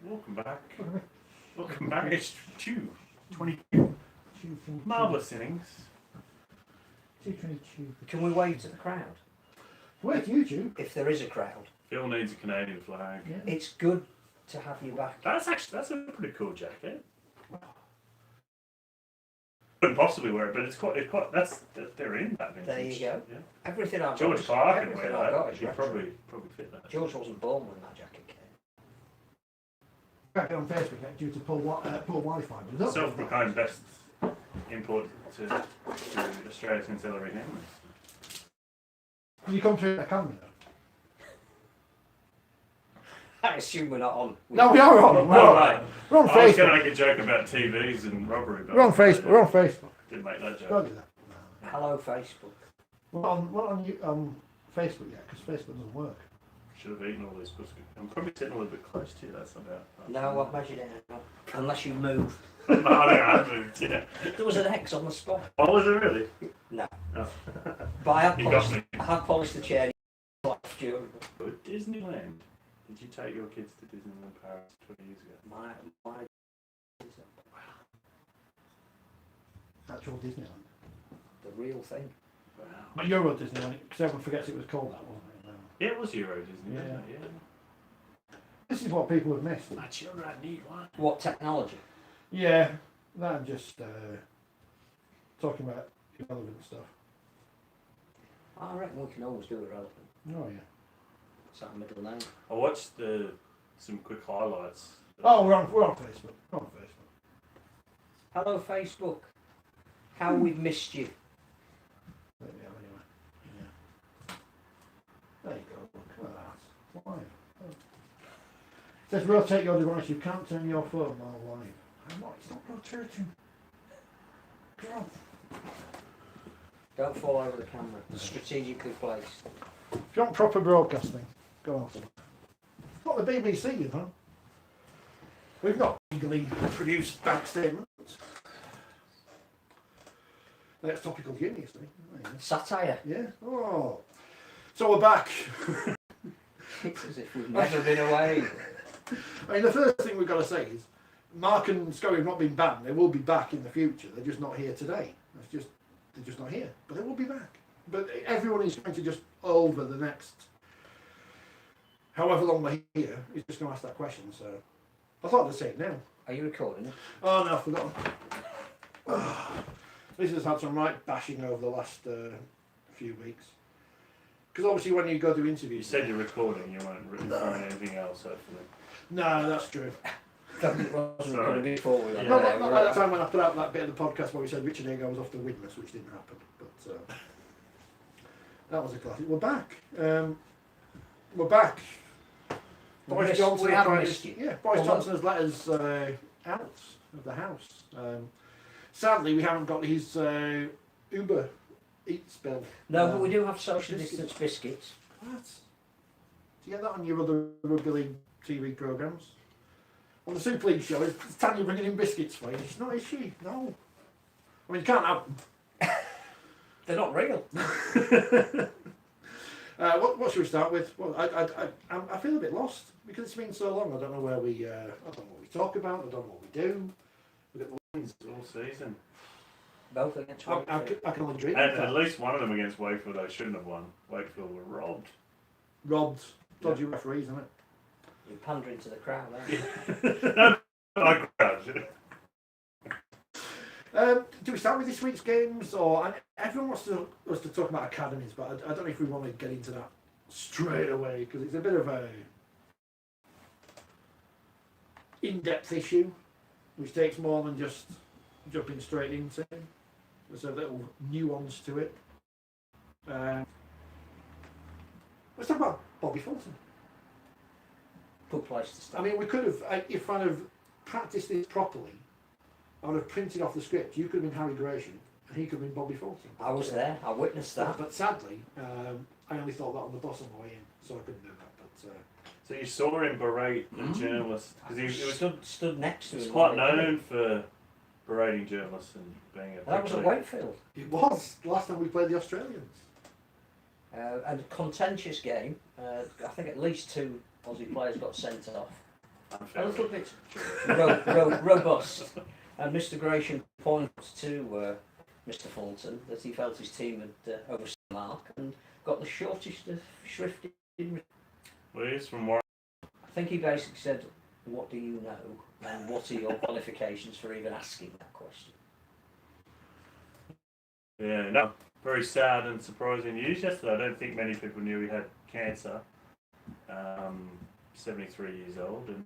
Welcome back. Welcome back. It's 22. Marvellous innings. 222. Can we wave to the crowd? Where's YouTube? If there is a crowd. Phil needs a Canadian flag. Yeah. It's good to have you back. That's a pretty cool jacket. Couldn't possibly wear it, but it's quite. They're in that vintage. There you go. Yeah. Everything I've George got, Clark can everything wear I've got that. is He'd retro. probably fit that. George wasn't born when that jacket came. Back on Facebook due to poor Wi-Fi. Self-proclaimed best import to Australia since Hillary Henry. Can you come through the camera though? I assume we're not on. No, we are on. We're on I was going to Facebook. make a joke about TVs and robbery, but We're on Facebook. We're on Facebook. didn't make that joke. Don't do that. Hello, Facebook. We're on Facebook yet because Facebook doesn't work. Should have eaten all this biscuit. I'm probably sitting a little bit close to you. That's not bad. No, I've measured it out. Unless you move. No, I think I moved. Yeah. There was an X on the spot. Oh, was it really? No. Oh. But I You got me. have polished the chair. During But Disneyland. Did you take your kids to Disneyland Paris 20 years ago? my Actual Disneyland. the real thing. Wow. But Euro Disneyland, because everyone forgets it was called that, wasn't it? No. Yeah, it was Euro Disney, Yeah. wasn't it? Yeah. This is what people have missed. My children need one. What technology? Yeah, that and just talking about irrelevant stuff. I reckon we can always do irrelevant. Oh yeah. It's our middle name. I watched some quick highlights. Oh, we're on Facebook. We're on Facebook. Hello, Facebook. How we've missed you. There we are anyway. Yeah. There you go. Look at that. Live. Oh. It says rotate your device. You can't turn your phone while live. I'm not. It's not rotating. Get off. Don't fall over the camera. Strategically placed. If you want proper broadcasting, go off. Not the BBC, you know. We've got legally produced back statements. That's topical genius, eh? Satire. Yeah. Oh. So we're back. It's as if we've never been away. I mean, the first thing we've got to say is Mark and Scully have not been banned. They will be back in the future. They're just not here today. They're just not here. But they will be back. But everyone is going to just over the next however long they're here is just going to ask that question. So I thought I'd say it now. Are you recording it? Oh no, I've forgotten. This has had some right bashing over the last few weeks. Because obviously when you go to You interviews... said you're recording, you weren't referring anything else, hopefully. No, that's true. That wasn't going to be forward. Yeah. Not at that time when I put out that bit of the podcast where we said Richard Hager was off the witness, which didn't happen. But that was a classic. We're back. We're back. Boris Johnson. We haven't missed you. Yeah, Boris Johnson has let us out of the house. Sadly, we haven't got his Uber Eats bill. No, but we do have social distance biscuits. What? Do you get that on your other Rugby League TV programmes? On the Super League show, is Tanya bringing in biscuits for you? She's not, is she? No. I mean, you can't have them. They're not real. What should we start with? Well, I feel a bit lost because it's been so long. I don't know where we. I don't know what we talk about. I don't know what we do. We get the wins All season. Both against I Wakefield. can only dream. And of at that. least one of them against Wakefield, they shouldn't have won. Wakefield were robbed. Robbed, dodgy referees, isn't it? You're pandering to the crowd, aren't you? I grabbed Do we start with this week's games, or everyone wants us to talk about academies, but I don't know if we want to get into that straight away because it's a bit of a in-depth issue, which takes more than just jumping straight into it. There's a little nuance to it. Let's talk about Bobby Fulton. Good place to I start. mean, we could have, if I'd have practiced this properly, I would have printed off the script. You could have been Harry Gratian, and he could have been Bobby Fulton. I was there. I witnessed that. But sadly, I only thought that on the bus on the way in, so I couldn't do that. But So you saw him berate a journalist because he was stood next to him. quite known for berating journalists and being a. That was at Wakefield. it was the last time we played the Australians. And a contentious game. I think at least 2 Aussie players got sent off. a little bit robust. And Mr. Gratian points to Mr. Fulton that he felt his team had overstayed the mark and got the shortest of shrift in. Well, he's from Warren. I think he basically said, "What do you know, and what are your qualifications for even asking that question?" Yeah, no, very sad and surprising news yesterday. I don't think many people knew he had cancer. 73 years old, and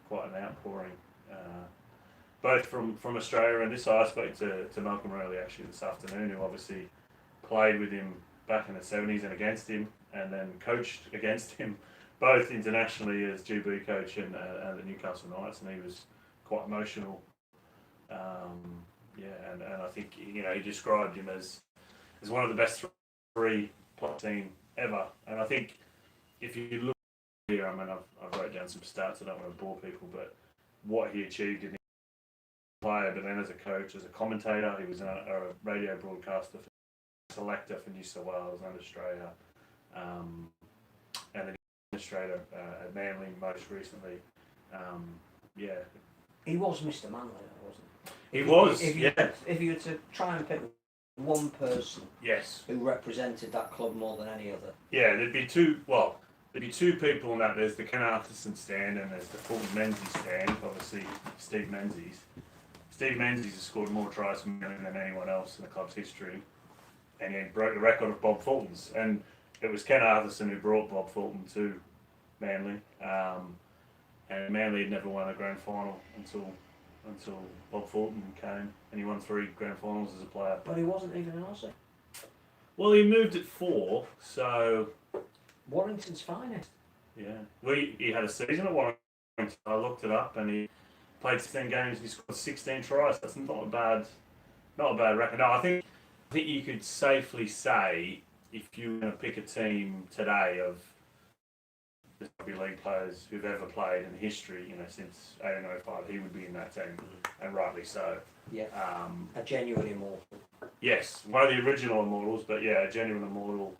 quite an outpouring. Both from Australia and this side. I spoke to Malcolm Rowley actually this afternoon, who obviously played with him back in the 70s and against him, and then coached against him, both internationally as GB coach and the Newcastle Knights, and he was quite emotional. And I think he described him as one of the best three play team ever. And I think if you look here, I mean, I've wrote down some stats. I don't want to bore people, but what he achieved in player, but then as a coach, as a commentator, he was a radio broadcaster, selector for New South Wales and Australia, and an administrator at Manly most recently. He was Mr. Manly, wasn't he? He was. If you were to try and pick one person, yes, who represented that club more than any other, there'd be two. Well, there'd be two people in that. There's the Ken Arthurson stand, and there's the Fulton Menzies stand. Obviously, Steve Menzies. Steve Menzies has scored more tries for Manly than anyone else in the club's history, and he broke the record of Bob Fulton's. And it was Ken Arthurson who brought Bob Fulton to Manly, and Manly had never won a grand final until Bob Fulton came, and he won 3 grand finals as a player. But he wasn't even an Aussie. Well, he moved at 4, so Warrington's finest. yeah. Well, he had a season at Warrington. I looked it up, and he played 16 games and he scored 16 tries. That's not a bad record. No, I think you could safely say, if you were going to pick a team today of the rugby league players who've ever played in history, since 1805, he would be in that team, and rightly so. Yeah. A genuine immortal. Yes, one of the original immortals, but yeah, a genuine immortal.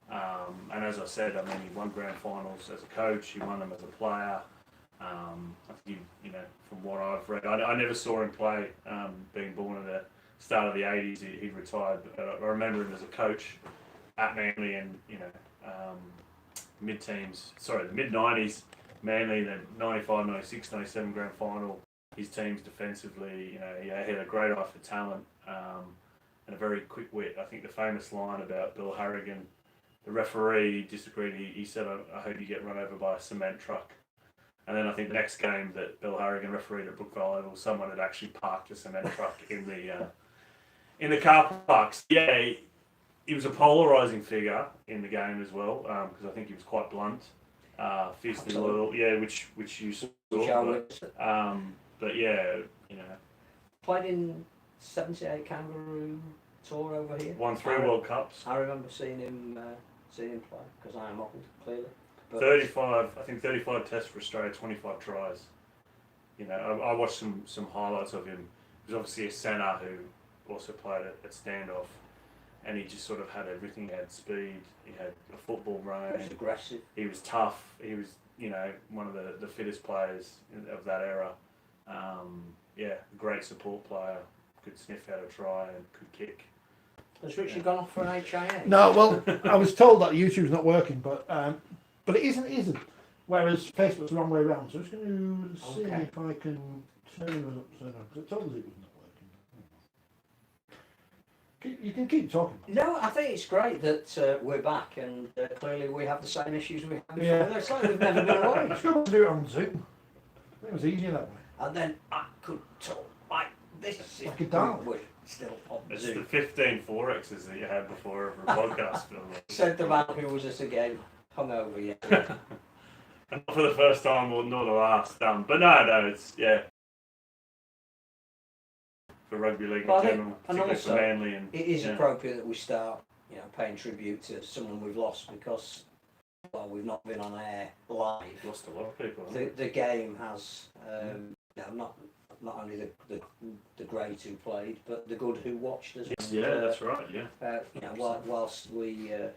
And as I said, I mean, he won grand finals as a coach. He won them as a player. I think from what I've read, I never saw him play. Being born at the start of the 80s, he retired. But I remember him as a coach at Manly, and the mid-90s, Manly, the 95, 96, 97 grand final. His teams defensively, he had a great eye for talent and a very quick wit. I think the famous line about Bill Harrigan, the referee disagreed. He said, "I hope you get run over by a cement truck." And then I think the next game that Bill Harrigan refereed at Brookvale Oval, someone had actually parked a cement truck in the car parks. Yeah, he was a polarising figure in the game as well, because I think he was quite blunt, fiercely loyal. Yeah, which you saw. But yeah, Played in 78 Kangaroo Tour over here. Won 3 World Cups. I remember seeing him play, because I am old, clearly. But 35 tests for Australia, 25 tries. I watched some highlights of him. He was obviously a centre who also played at standoff, and he just sort of had everything. He had speed, he had a football range. He was aggressive. He was tough. He was, one of the fittest players of that era. Great support player. Could sniff out a try and could kick. Has Richard gone off for an HIA? No, well, I was told that YouTube's not working, but it isn't. Whereas Facebook's the wrong way around. So I'm just going to see if I can turn it upside down, because it told us it was not working. You can keep talking. No, I think it's great that we're back, and clearly we have the same issues we had before. Yeah. It's like we've never been away. It's good to do it on Zoom. It was easier that way. And then I could talk like this. Like a dog. We're still on It's Zoom. the 15 Forexes that you had before every podcast film. Said the man who was just again hungover yet. And not for the first time or not the last. But no, it's for rugby league in general, particularly for Manly, and it is appropriate that we start, paying tribute to someone we've lost, because we've not been on air live. We've lost a lot of people. The game has not only the great who played, but the good who watched as well. Yeah, that's right. Yeah. Whilst we're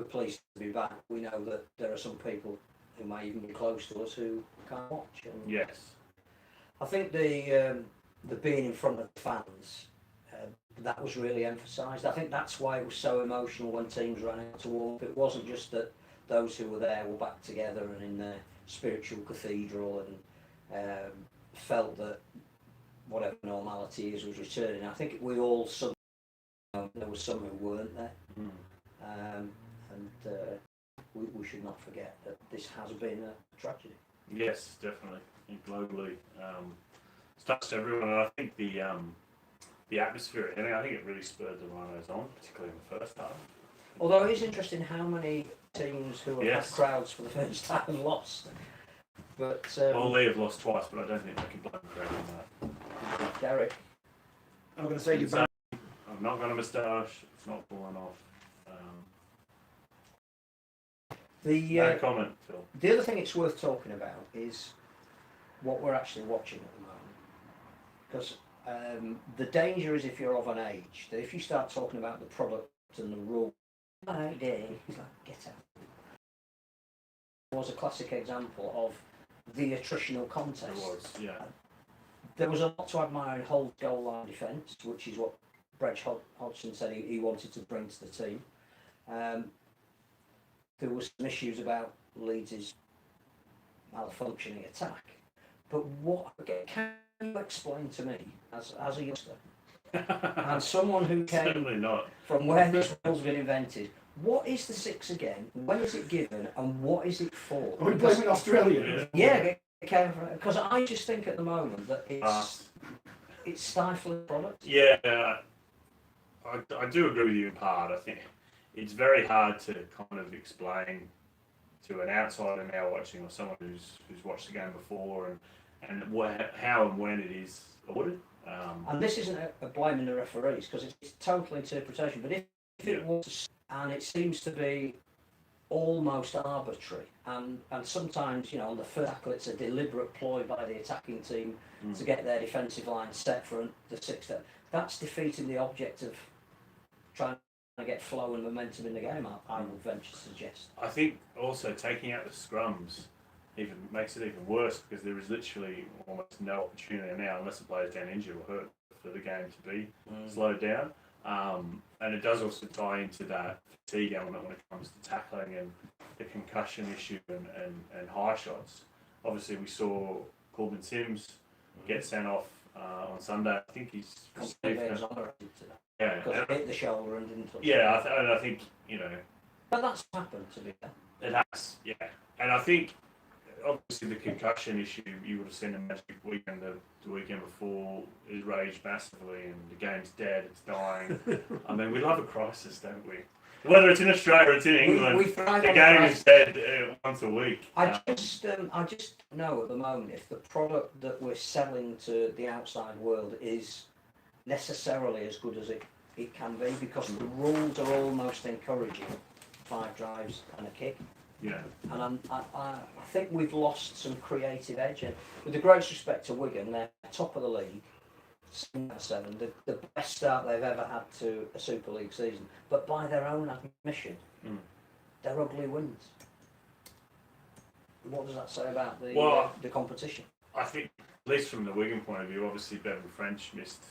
pleased to be back, we know that there are some people who may even be close to us who can't watch. And Yes. I think the being in front of the fans, that was really emphasised. I think that's why it was so emotional when teams ran out to warm up. It wasn't just that those who were there were back together and in their spiritual cathedral and felt that whatever normality is was returning. I think we all there was some who weren't there, and we should not forget that this has been a tragedy. Yes, definitely. And globally, it's touched everyone, and I think the atmosphere, and I think it really spurred the Rhinos on, particularly in the first half. Although it is interesting how many teams who have had crowds for the first time lost. But well, Lee have lost twice, but I don't think they can blame the crowd on that. Derek, I'm going to say goodbye. I've not got a moustache. It's not falling off. No comment, Phil. The other thing it's worth talking about is what we're actually watching at the moment. Because the danger is if you're of an age, that if you start talking about the product and the rule, he's like, get out. It was a classic example of the attritional contest. It was, yeah. There was a lot to admire in Hull's goal line defence, which is what Breg Hodgson said he wanted to bring to the team. There were some issues about Leeds' malfunctioning attack. But can you explain to me, as a youngster, and someone who came Certainly not. from where this rule's been invented, what is the six again? When is it given, and what is it for? Are we blaming Australia? Yeah, because I just think at the moment that it's stifling product. Yeah, I do agree with you in part. I think it's very hard to kind of explain to an outsider now watching, or someone who's watched the game before, and how and when it is ordered. And this isn't a blaming the referees, because it's total interpretation. But if it was, and it seems to be almost arbitrary, and sometimes, on the first tackle it's a deliberate ploy by the attacking team to get their defensive line set for the sixth. That's defeating the object of trying to get flow and momentum in the game, I would venture to suggest. I think also taking out the scrums even makes it even worse, because there is literally almost no opportunity now, unless the player's down injured or hurt, for the game to be slowed down. And it does also tie into that fatigue element when it comes to tackling and the concussion issue and high shots. Obviously, we saw Corbin Sims get sent off on Sunday. I think he's completely exonerated today. Yeah, because he hit the shoulder and didn't touch it. Yeah, I think But that's happened, to be fair. It has, yeah. And I think obviously the concussion issue, you would have seen the Magic weekend, the weekend before, is raged massively, and the game's dead, it's dying. I mean, we love a crisis, don't we? Whether it's in Australia or it's in England, the game is dead once a week. I just know at the moment if the product that we're selling to the outside world is necessarily as good as it can be, because the rules are almost encouraging 5 drives and a kick. Yeah. And I think we've lost some creative edge. And with the greatest respect to Wigan, they're top of the league, 7, the best start they've ever had to a Super League season. But by their own admission, they're ugly wins. What does that say about the competition? I think, at least from the Wigan point of view, obviously Bevan French missed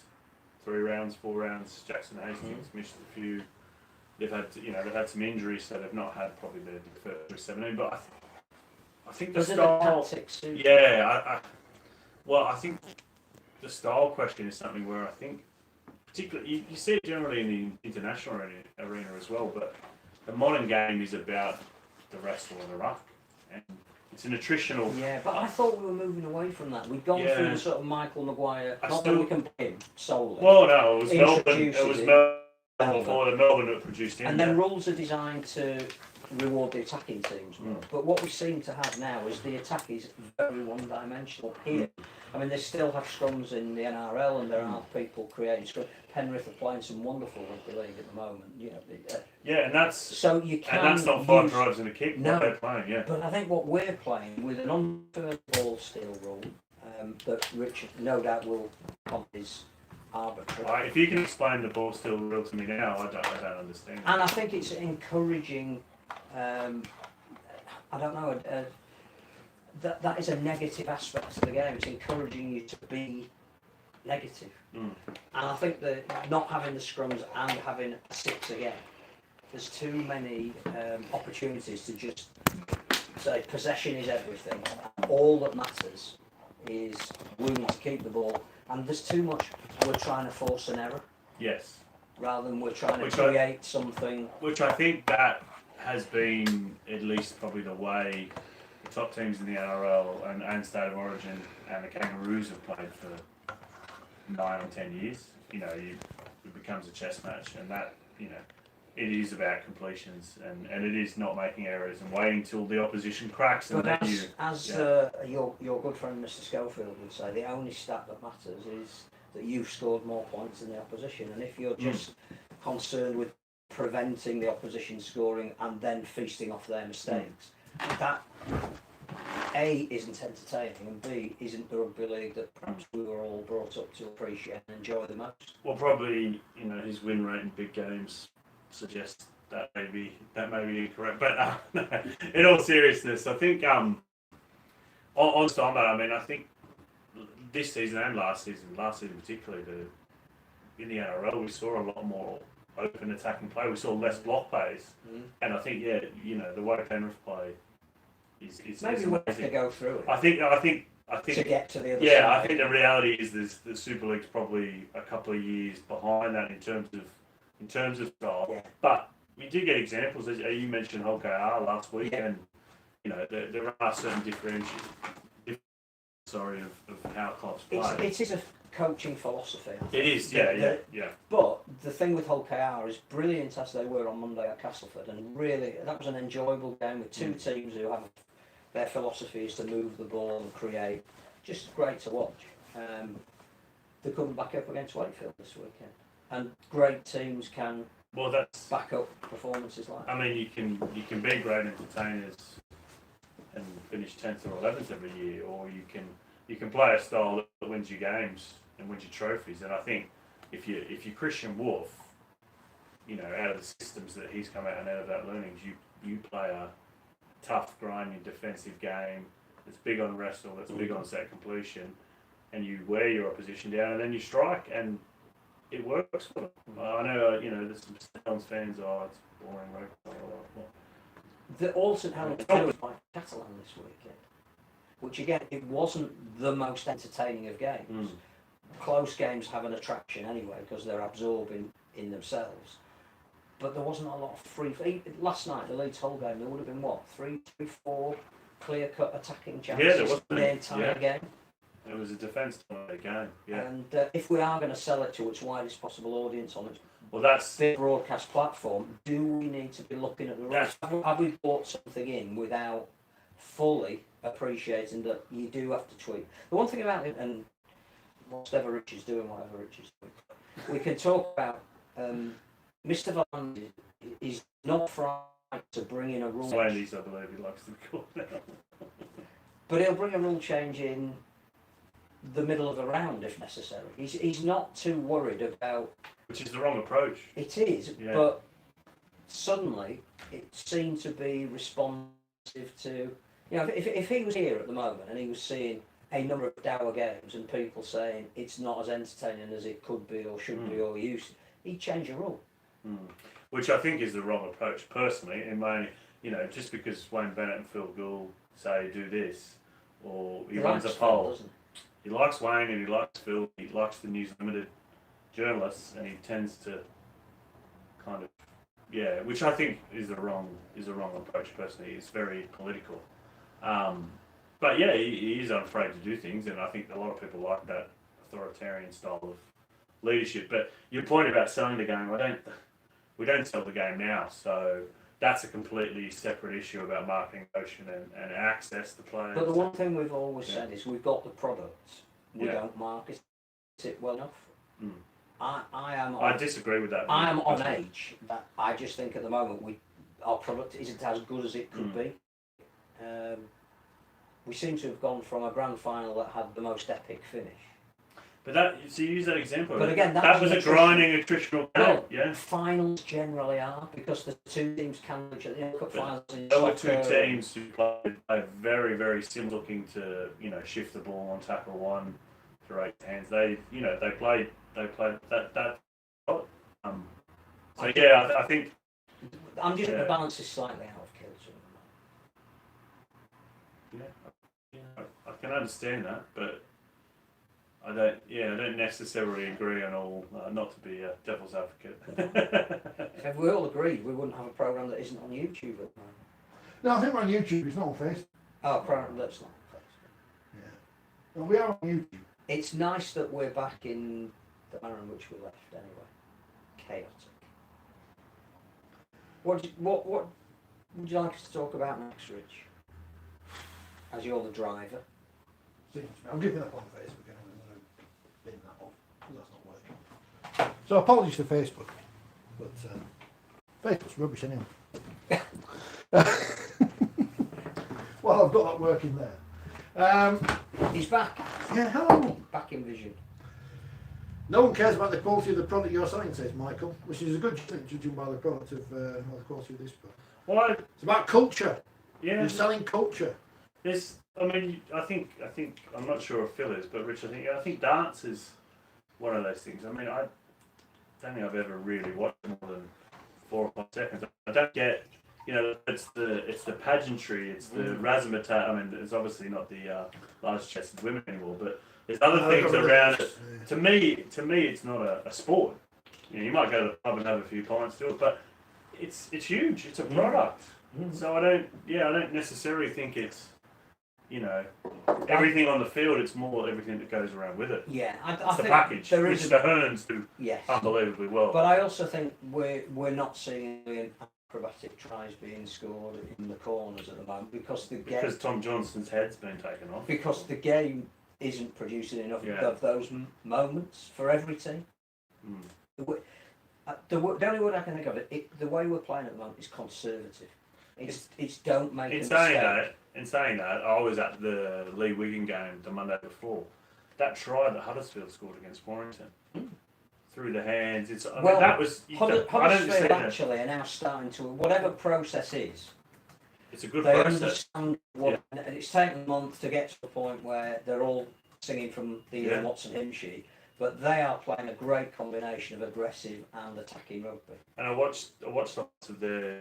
3 rounds, 4 rounds. Jackson Hastings missed a few. They've had some injuries, so they've not had probably the first 17. But I think the style. Yeah, I think the style question is something where I think, particularly, you see it generally in the international arena as well. But the modern game is about the wrestle and the ruck, and it's an attritional. Yeah, but I thought we were moving away from that. We've gone through the sort of Michael Maguire. Not that we can blame him solely. Well, no, it was Melbourne. It was Melbourne. Before the Melbourne that produced him. And then rules are designed to reward the attacking teams. But what we seem to have now is the attack is very one-dimensional here. I mean, they still have scrums in the NRL, and there are people creating scrums. Penrith are playing some wonderful rugby league at the moment. And that's so you can. And that's not 5 drives and a kick. No, what they're playing. Yeah. But I think what we're playing with an unfair ball steal rule that Richard no doubt will come is arbitrary. If you can explain the ball still rule to me now, I don't understand. And I think it's encouraging. I don't know. that is a negative aspect of the game. It's encouraging you to be negative. And I think that not having the scrums and having a 6 again, there's too many opportunities to just say possession is everything. All that matters is we need to keep the ball, and there's too much we're trying to force an error. Yes. Rather than we're trying to create something. Which I think that has been at least probably the way the top teams in the NRL and State of Origin and the Kangaroos have played for 9 or 10 years. You know, it becomes a chess match, and that, you know, it is about completions and it is not making errors and waiting till the opposition cracks. And but then your good friend Mr. Schofield would say, the only stat that matters is that you've scored more points than the opposition, and if you're just concerned with preventing the opposition scoring and then feasting off their mistakes, that A, isn't entertaining, and B, isn't the rugby league that perhaps we were all brought up to appreciate and enjoy the most. Well, probably, you know, his win rate in big games suggests that may be incorrect. But in all seriousness, I think on that, I mean, I think this season and last season particularly, in the NRL, we saw a lot more open attacking play. We saw less block plays, and I think the way Penrith play is maybe we have to go through it. I think to get to the other side. Yeah, I think the reality is the Super League's probably a couple of years behind that in terms of style. Yeah. But we do get examples, as you mentioned Hulk AR last week, and you know there are certain differentials. Of how clubs play. It is a coaching philosophy. It is, yeah. But the thing with Hull KR is brilliant as they were on Monday at Castleford, and really that was an enjoyable game with two teams who have their philosophy is to move the ball and create. Just great to watch. They're coming back up against Wakefield this weekend, and great teams can back up performances like that. I mean, you can be great entertainers and finish 10th or 11th every year, or you can play a style that wins you games and wins you trophies. And I think if you're Christian Wolf, you know, out of the systems that he's come out and out of that learnings, you play a tough, grinding defensive game that's big on wrestle, that's big on set completion, and you wear your opposition down, and then you strike, and it works for them. I know, you know, there's some Stones fans, it's boring, right? The Alton Helens was by Catalan this weekend, which again, it wasn't the most entertaining of games. Close games have an attraction anyway because they're absorbing in themselves. But there wasn't a lot of free. Last night, the Leeds Hull game, there would have been 3-4 clear-cut attacking chances in the entire game. It was a defence-dominated game. Yeah. And if we are going to sell it to its widest possible audience on its that's the broadcast platform, do we need to be looking at the rules? Have we bought something in without fully appreciating that you do have to tweak? The one thing about it, and whatever Rich is doing, we can talk about Mr. Van is not frightened to bring in a rule change. I believe he likes to call now. But he'll bring a rule change in the middle of the round if necessary. He's not too worried about. Which is the wrong approach. It is, but suddenly it seemed to be responsive to. You know, if he was here at the moment and he was seeing a number of Dower games and people saying it's not as entertaining as it could be or should be or used, he'd change a rule. Which I think is the wrong approach, personally. In my, you know, just because Wayne Bennett and Phil Gould say do this, or he runs a poll. He likes Wayne and he likes Phil. He likes the News Limited journalists, and he tends to kind of, which I think is the wrong approach. Personally, it's very political. But he is unafraid to do things, and I think a lot of people like that authoritarian style of leadership. But your point about selling the game, we don't sell the game now, so that's a completely separate issue about marketing motion and access to players. But the one thing we've always said is we've got the product, we don't market it well enough. I disagree with that. I am on age. But I just think at the moment our product isn't as good as it could be. We seem to have gone from a grand final that had the most epic finish But that, so you use that example. But again, that was a grinding attritional game. Well, yeah. Finals generally are because the two teams can each other. Cup finals. There were two teams who played very, very similar, looking to shift the ball on tackle one through 8 hands. They played that. So yeah, I think. I'm just the balance is slightly out of kilter. Yeah, I can understand that, but I don't necessarily agree on all. Not to be a devil's advocate. If we all agreed, we wouldn't have a program that isn't on YouTube at the moment. No, I think we're on YouTube. It's not on Facebook. Oh, program that's not on Facebook. Yeah. Well, we are on YouTube. It's nice that we're back in the manner in which we left. Anyway, chaotic. What would you like us to talk about next, Rich? As you're the driver. I'm giving up on Facebook and I'm going to bin that off because that's not working. So apologies to Facebook, but Facebook's rubbish anyway. Well, I've got that working there. He's back. Yeah, hello. Back in vision. No one cares about the quality of the product you're selling, says Michael, which is a good thing, judging by the product of the quality of this product. Well, it's about culture. Yeah. You're selling culture. There's, I mean, I think I'm not sure if Phil is, but Rich, I think darts is one of those things. I mean, I don't think I've ever really watched more than 4 or 5 seconds. I don't get, it's the pageantry, it's the razzmatazz. I mean, it's obviously not the large-chested women anymore, but there's other things around it. To me, it's not a sport. You might go to the pub and have a few pints to it, but it's huge. It's a product. So I don't necessarily think it's everything on the field. It's more everything that goes around with it. Yeah, I it's the think package. there Which is the Hearns do unbelievably well. But I also think we're not seeing acrobatic tries being scored in the corners at the moment because Tom Johnson's head's been taken off. Because the game isn't producing enough of those moments for every team. The only word I can think of the way we're playing at the moment is conservative. It's don't make a mistake. In saying that, I was at the Lee Wigan game the Monday before. That try that Huddersfield scored against Warrington through the hands. That was. Huddersfield actually are now starting to whatever process is. It's a good they process. Understand what, and it's taken a month to get to the point where they're all singing from the Ian Watson hymn sheet, but they are playing a great combination of aggressive and attacking rugby. And I watched lots of the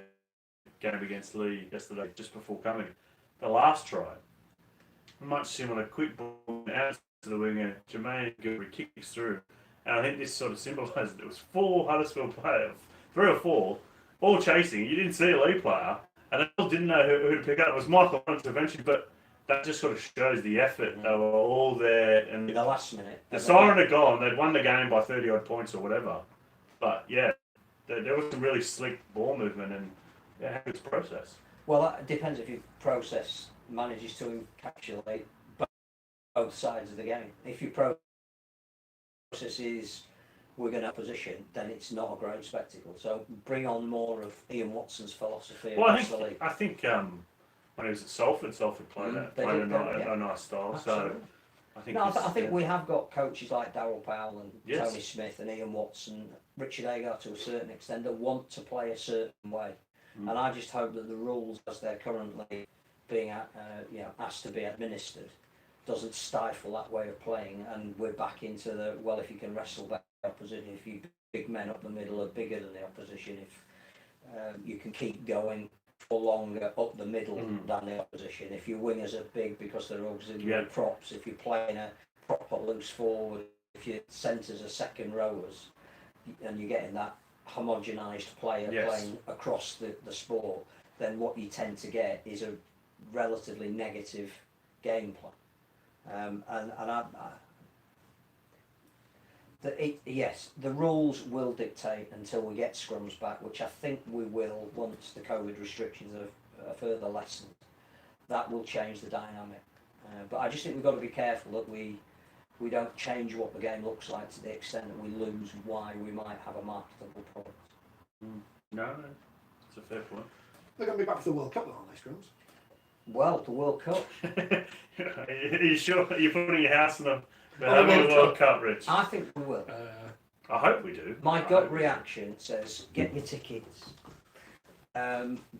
game against Lee yesterday, just before coming. The last try, much similar, quick ball out to the winger, Jermaine Gilbert kicks through, and I think this sort of symbolised it was 4 Huddersfield players, 3 or 4, all chasing. You didn't see a Lee player. And I still didn't know who to pick up. It was Michael Hunt eventually, but that just sort of shows the effort. They were all there. And in the last minute. The siren had gone. They'd won the game by 30-odd points or whatever. But, there was some really slick ball movement and good process. Well, that depends if your process manages to encapsulate both sides of the game. If your process is we're going to opposition, then it's not a great spectacle. So bring on more of Ian Watson's philosophy. Well, I think when he was at Salford played a nice style. Absolutely. So I think we have got coaches like Darryl Powell and Tony Smith and Ian Watson, Richard Agar to a certain extent that want to play a certain way. And I just hope that the rules as they're currently being asked to be administered doesn't stifle that way of playing, and we're back into the if you can wrestle back opposition, if you big men up the middle are bigger than the opposition, if you can keep going for longer up the middle than the opposition, if your wingers are big because they're auxiliary props, if you're playing a proper loose forward, if your centres are second rowers, and you're getting that homogenised player playing across the sport, then what you tend to get is a relatively negative game plan. The rules will dictate until we get scrums back, which I think we will once the COVID restrictions are further lessened. That will change the dynamic. But I just think we've got to be careful that we don't change what the game looks like to the extent that we lose why we might have a marketable product. No, it's a fair point. They're going to be back for the World Cup, aren't they, scrums? Well, the World Cup. Are you sure? Are you putting your house on Have a World Cup, Rich. I think we will. I hope we do. My I hope gut we reaction says get your tickets,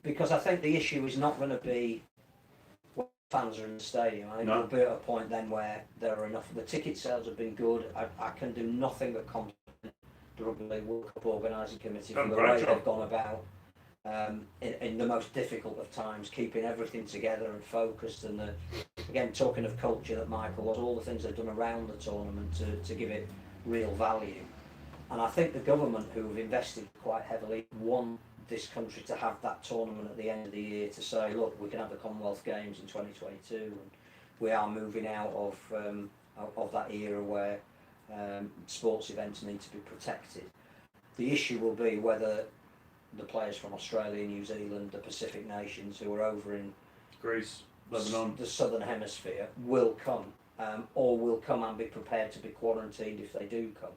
because I think the issue is not going to be when fans are in the stadium. I think No. we'll be at a point then where there are enough. The ticket sales have been good. I can do nothing but compliment the Rugby League World Cup organising committee for the Great way job. they've gone about in the most difficult of times, keeping everything together and focused. And again, talking of culture, that Michael was all the things they've done around the tournament to give it real value. And I think the government, who have invested quite heavily, want this country to have that tournament at the end of the year to say, look, we can have the Commonwealth Games in 2022, and we are moving out of that era where sports events need to be protected. The issue will be whether the players from Australia, New Zealand, the Pacific nations who are over in Greece, Lebanon. the southern hemisphere will come, or will come and be prepared to be quarantined if they do come.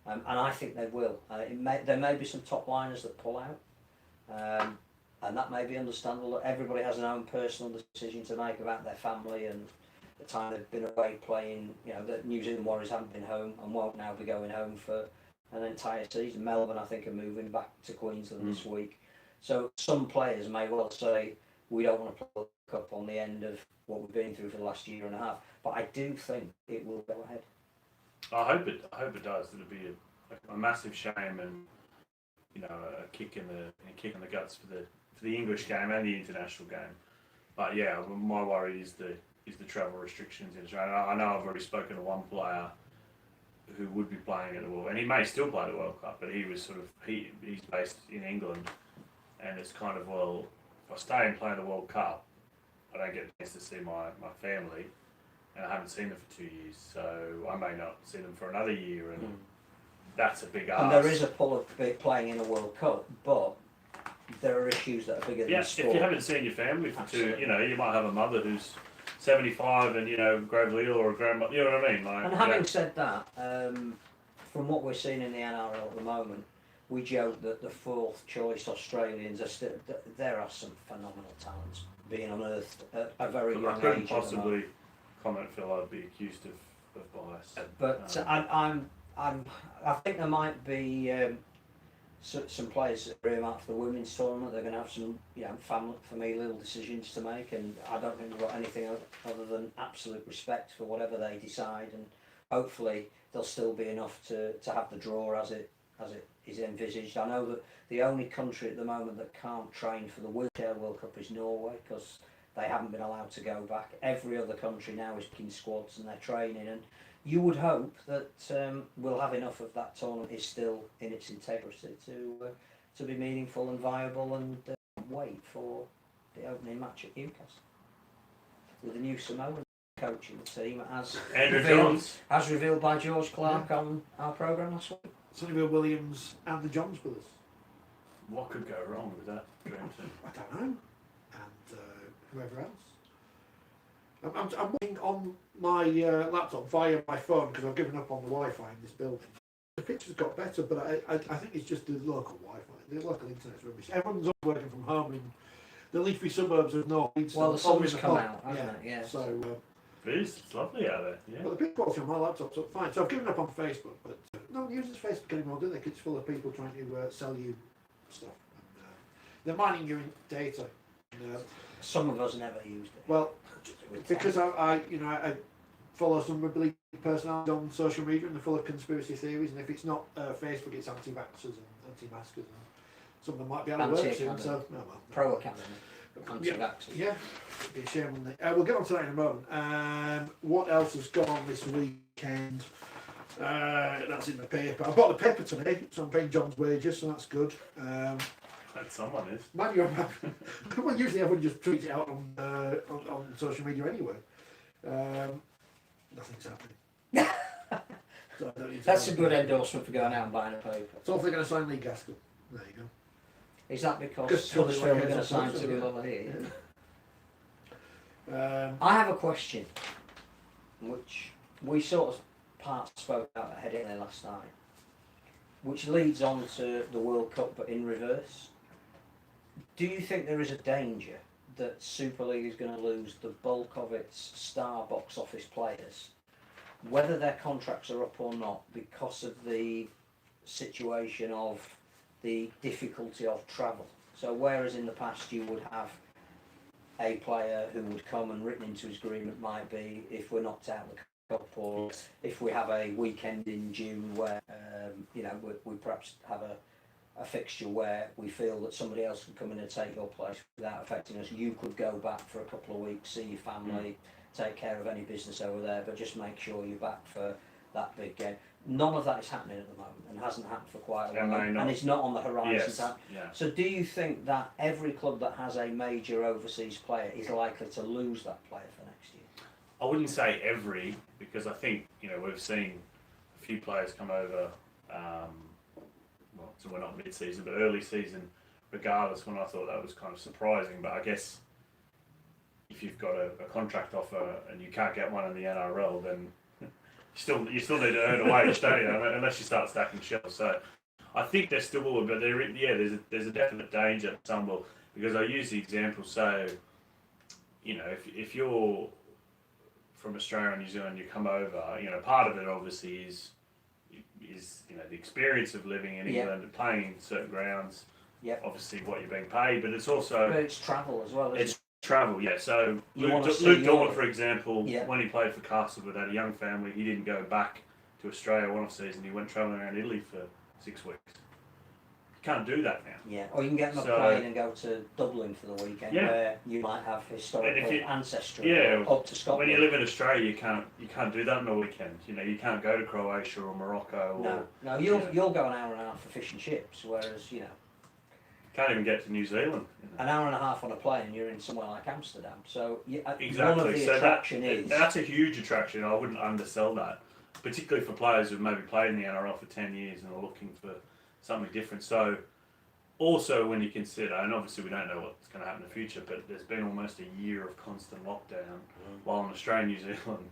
And I think they will. There may be some top liners that pull out, and that may be understandable. Everybody has their own personal decision to make about their family and the time they've been away playing. You know, the New Zealand Warriors haven't been home and won't now be going home for an entire season. Melbourne, I think, are moving back to Queensland this week. So some players may well say, we don't want to play the World Cup on the end of what we've been through for the last year and a half. But I do think it will go ahead. I hope it does. It'll be a massive shame and a kick in the guts for the English game and the international game. But yeah, my worry is the travel restrictions in Australia. I know I've already spoken to one player who would be playing at the World, and he may still play the World Cup, but he was he's based in England, and it's kind of, well, if I stay and play the World Cup, I don't get a chance to see my family, and I haven't seen them for 2 years, so I may not see them for another year, and that's a big ask. And there is a pull of playing in the World Cup, but there are issues that are bigger than sport. If you haven't seen your family for Absolutely. you might have a mother who's 75 and gravely ill, or a grandmother, you know what I mean? Like, And having said that, from what we're seeing in the NRL at the moment, we joke that the fourth choice Australians are still. There are some phenomenal talents being unearthed at a very young age. I couldn't at the possibly moment. comment, Phil. I'd be accused of bias. But I think there might be some players that are earmarked for the women's tournament. They're going to have some familial decisions to make, and I don't think they've got anything other than absolute respect for whatever they decide, and hopefully there'll still be enough to have the draw as it is envisaged. I know that the only country at the moment that can't train for the Wheelchair World Cup is Norway, because they haven't been allowed to go back. Every other country now is picking squads and they're training, and you would hope that we'll have enough of that tournament is still in its integrity to be meaningful and viable, and wait for the opening match at Newcastle with the new Samoan coaching the team as revealed by George Clark on our programme last week. Sonny Bill Williams and the Johns brothers. What could go wrong with that dream team? I don't know. And whoever else. I'm watching on my laptop via my phone, because I've given up on the Wi-Fi in this building. The picture's got better, but I think it's just the local Wi-Fi. The local internet's rubbish. Everyone's all working from home in the leafy suburbs of North Eastern. Well, the sun's come out, hasn't it? Yeah. So, It's lovely out there. Yeah. well, the picture quality on my laptop's up fine. So I've given up on Facebook, but no one uses Facebook anymore, do they? 'Cause it's full of people trying to sell you stuff. And, they're mining your data. And, Some of us never used it. well, because I follow some Rugby League personalities on social media, and they're full of conspiracy theories, and if it's not Facebook, it's anti-vaxxers and anti-maskers, and some of them might be out of work soon, so, oh well. Pro Academy, anti-vaxxers. Yeah, it'd be a shame, wouldn't it? We'll get on to that in a moment. What else has gone on this weekend? That's in the paper. I bought the paper today, so I'm paying John's wages, so that's good. That someone is. Man, well, usually everyone just tweets it out on social media anyway. Nothing's happening. So I don't need to That's a good endorsement for going out and buying a paper. So if they're going to sign Lee Gaskell, there you go. Is that because Just Huddersfield are totally going to sign okay, to yeah. over here? Yeah. I have a question, which we sort of part spoke about ahead in there last night, which leads on to the World Cup, but in reverse. Do you think there is a danger that Super League is going to lose the bulk of its star box office players whether their contracts are up or not, because of the situation of the difficulty of travel. So whereas in the past you would have a player who would come and written into his agreement might be if we're knocked out of the cup, or if we have a weekend in June where we perhaps have a fixture where we feel that somebody else can come in and take your place without affecting us. You could go back for a couple of weeks, see your family, take care of any business over there, but just make sure you're back for that big game. None of that is happening at the moment, and hasn't happened for quite a while, and it's not on the horizon. Yes. Yeah. So do you think that every club that has a major overseas player is likely to lose that player for next year? I wouldn't say every, because I think, we've seen a few players come over, so we're not mid-season, but early season, regardless, when I thought that was kind of surprising. But I guess if you've got a contract offer and you can't get one in the NRL, then you still need to earn a wage, don't you? Unless you start stacking shells. So I think there still will, but there's a definite danger that some will, because I use the example. So, if you're from Australia and New Zealand, you come over, part of it obviously is the experience of living in England and playing in certain grounds. Yep. Obviously what you're being paid, but it's also it's travel as well. It's travel, yeah. So Luke Dorman, for example, when he played for Castleford, had a young family. He didn't go back to Australia one off season. He went travelling around Italy for 6 weeks. You can't do that now. Yeah, or you can get on a plane and go to Dublin for the weekend, where you might have historical ancestry. Up to Scotland. When you live in Australia, you can't do that on a weekend. You can't go to Croatia or Morocco. No, you'll go an hour and a half for fish and chips, whereas can't even get to New Zealand. An hour and a half on a plane, you're in somewhere like Amsterdam. So exactly. One of the attraction that's a huge attraction. I wouldn't undersell that, particularly for players who've maybe played in the NRL for 10 years and are looking for something different. So also when you consider, and obviously we don't know what's going to happen in the future, but there's been almost a year of constant lockdown, while in Australia and New Zealand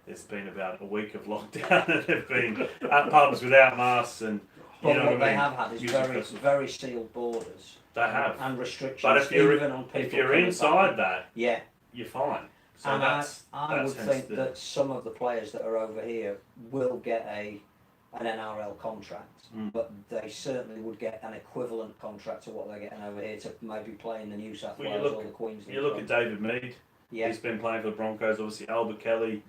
there's been about a week of lockdown, and they've been at pubs without masks, and what they have had is very sealed borders. They have. And restrictions. But if you're inside that, you're fine. So and I would think that some of the players that are over here will get an NRL contract, but they certainly would get an equivalent contract to what they're getting over here to maybe play in the New South Wales or the Queensland. You look at David Mead. Yeah. He's been playing for the Broncos. Obviously, Albert Kelly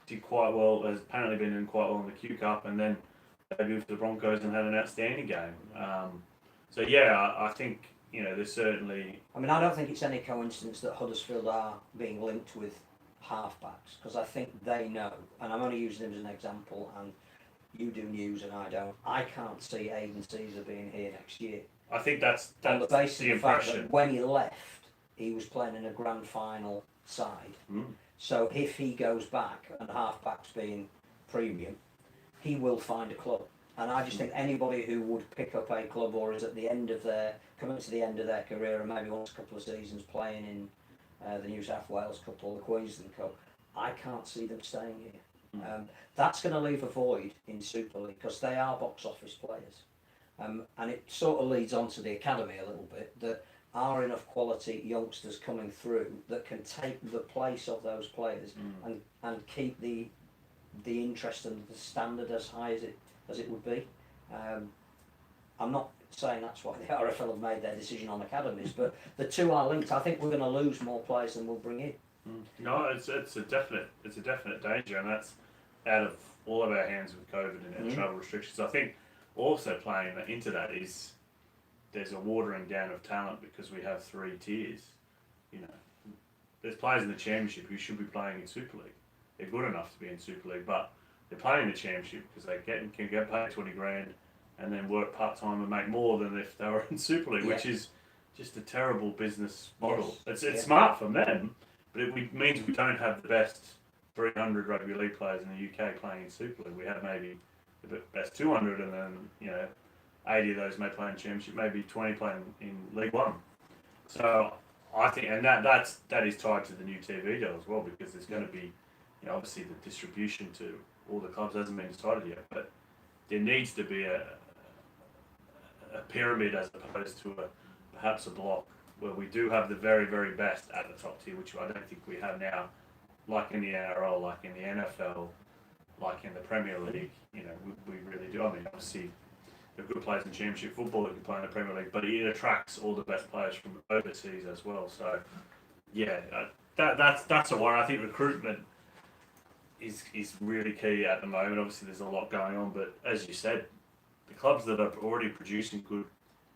did quite well. Has apparently been doing quite well in the Q Cup, and then debuted for the Broncos and had an outstanding game. So I think there's certainly. I mean, I don't think it's any coincidence that Huddersfield are being linked with halfbacks, because I think they know, and I'm only using him as an example, and you do news and I don't. I can't see Aidan Caesar being here next year. I think that's on the basis the of the fact impression. That when he left, he was playing in a grand final side. So if he goes back and halfbacks being premium, he will find a club. And I just think anybody who would pick up a club or is at the end of coming to the end of their career and maybe wants a couple of seasons playing in the New South Wales Cup or the Queensland Cup, I can't see them staying here. That's going to leave a void in Super League, because they are box office players. And it sort of leads on to the academy a little bit, that are enough quality youngsters coming through that can take the place of those players and keep the interest and the standard as high as it would be. I'm not saying that's why the RFL have made their decision on academies, but the two are linked. I think we're going to lose more players than we'll bring in. No, it's a definite danger, and that's out of all of our hands with COVID and our travel restrictions. I think also playing into that is there's a watering down of talent, because we have 3 tiers. There's players in the Championship who should be playing in Super League. They're good enough to be in Super League, but they're playing the Championship because they can get paid 20 grand and then work part time and make more than if they were in Super League, which is just a terrible business model. It's smart from them, but it means we don't have the best 300 rugby league players in the UK playing in Super League. We have maybe the best 200, and then 80 of those may play in Championship, maybe 20 playing in League One. So I think, and that is tied to the new TV deal as well, because there's going to be, obviously the distribution to all the clubs hasn't been decided yet, but there needs to be a pyramid as opposed to perhaps a block, where we do have the very, very best at the top tier, which I don't think we have now, like in the NRL, like in the NFL, like in the Premier League. You know, we really do. I mean, obviously, there are good players in Championship football that can play in the Premier League, but it attracts all the best players from overseas as well. So, yeah, that's a worry. I think recruitment is really key at the moment. Obviously, there's a lot going on, but as you said, the clubs that are already producing good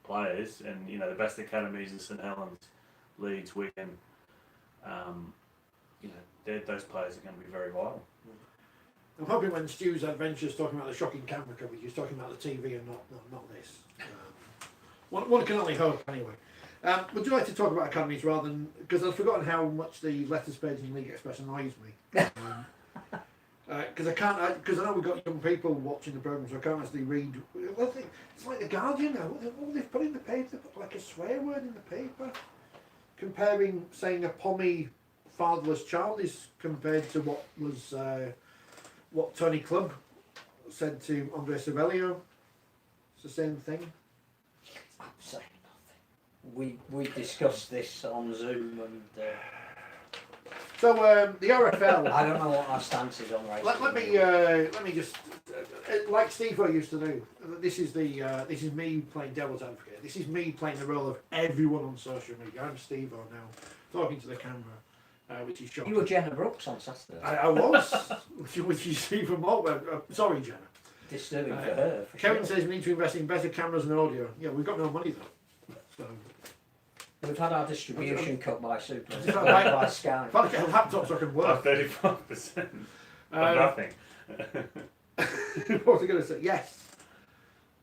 players, and you know, the best academies are St Helens, Leeds, Wigan. You know, those players are going to be very vital. I'm hoping when Stu's Adventures talking about the shocking camera coverage, he's talking about the TV and not this. One can only hope, anyway. Would you like to talk about academies rather than, because I've forgotten how much the letters page in League Express annoys me. Because because I know we've got young people watching the programme, so I can't actually read. It's like the Guardian now. What they've put in the paper, they put like a swear word in the paper, comparing saying a pommy fatherless child is compared to what was what Tony Clubb said to Andre Cervello. It's the same thing. I'm saying nothing. We discussed this on Zoom and. So the RFL. I don't know what our stance is on racism. Let me just like Steve used to do. This is me playing devil's advocate. This is me playing the role of everyone on social media. I'm Steve now, talking to the camera, which is shocking. You were Jenna Brooks on Saturday. I was, which is even more. Sorry, Jenna. Disturbing for her. For Kevin sure. says we need to invest in better cameras and audio. Yeah, we've got no money though. So. We've had our distribution cut by Super, Right. by Sky. If I get a laptop so I can work. 35% of nothing. What was I going to say? Yes.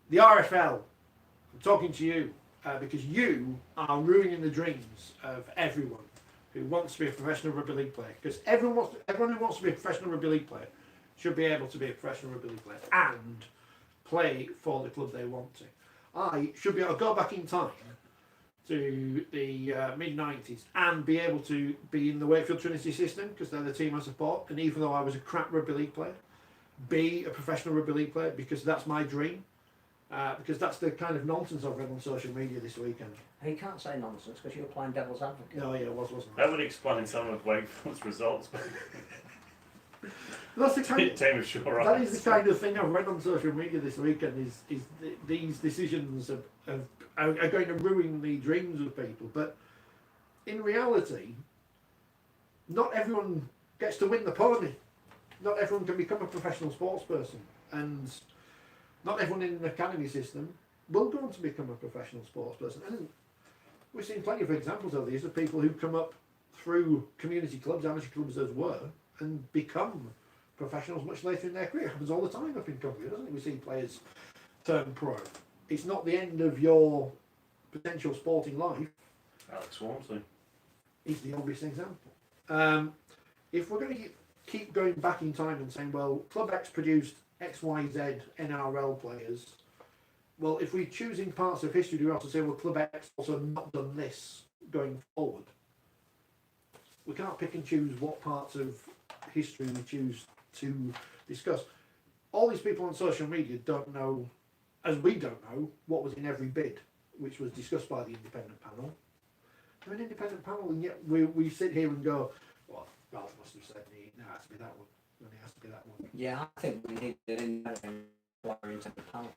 The RFL. I'm talking to you because you are ruining the dreams of everyone who wants to be a professional rugby league player. Because everyone who wants to be a professional rugby league player should be able to be a professional rugby league player and play for the club they want to. I should be able to go back in time to the mid-90s and be able to be in the Wakefield Trinity system because they're the team I support, and even though I was a crap rugby league player, be a professional rugby league player because that's my dream, because that's the kind of nonsense I've read on social media this weekend. You can't say nonsense because you're playing devil's advocate. No, yeah, it wasn't That would explain some of Wakefield's results. That's the kind Team of sure that is the kind of thing I've read on social media this weekend. These decisions are going to ruin the dreams of people. But in reality, not everyone gets to win the pony. Not everyone can become a professional sports person, and not everyone in the academy system will go on to become a professional sports person. And we've seen plenty of examples of these of people who come up through community clubs, amateur clubs as were, and become professionals much later in their career. It happens all the time up in Cumbria, doesn't it? We see players turn pro. It's not the end of your potential sporting life. Alex Swansea. He's the obvious example. If we're going to keep going back in time and saying, well, Club X produced XYZ NRL players, well, if we're choosing parts of history, do we also say, well, Club X also not done this going forward? We can't pick and choose what parts of history we choose to discuss. All these people on social media don't know, as we don't know, what was in every bid, which was discussed by the independent panel. They're an independent panel, and yet we sit here and go, well, Ralph must have said, no, it has to be that one, and it has to be that one. Yeah, I think we need an independent panel.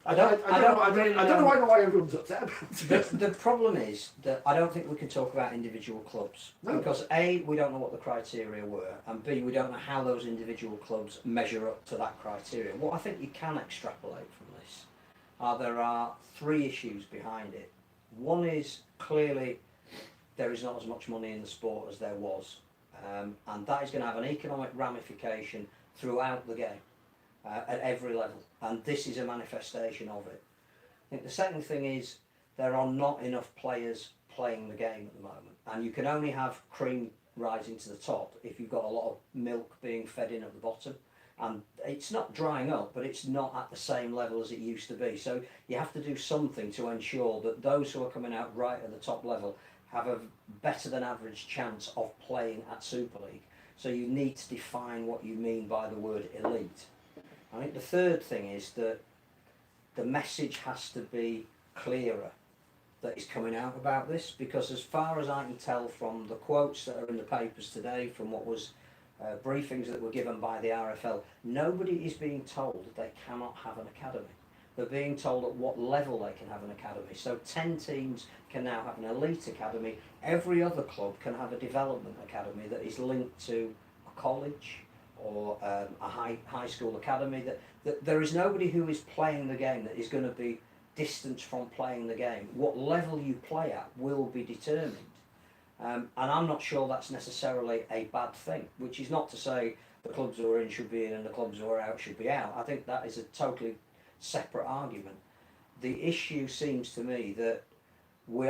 I don't know why everyone's upset about it. The problem is that I don't think we can talk about individual clubs. No. Because A, we don't know what the criteria were, and B, we don't know how those individual clubs measure up to that criteria. What I think you can extrapolate from this there are three issues behind it. One is clearly there is not as much money in the sport as there was, and that is going to have an economic ramification throughout the game. At every level, and this is a manifestation of it. I think the second thing is there are not enough players playing the game at the moment, and you can only have cream rising to the top if you've got a lot of milk being fed in at the bottom, and it's not drying up, but it's not at the same level as it used to be. So you have to do something to ensure that those who are coming out right at the top level have a better than average chance of playing at Super League. So you need to define what you mean by the word elite. I think the third thing is that the message has to be clearer. that is coming out about this, because as far as I can tell from the quotes that are in the papers today, from what was briefings that were given by the RFL, nobody is being told they cannot have an academy. They're being told at what level they can have an academy. So 10 teams can now have an elite academy. Every other club can have a development academy that is linked to a college or a high school academy. That there is nobody who is playing the game that is going to be distance from playing the game. What level you play at will be determined. And I'm not sure that's necessarily a bad thing, which is not to say the clubs who are in should be in and the clubs who are out should be out. I think that is a totally separate argument. The issue seems to me that we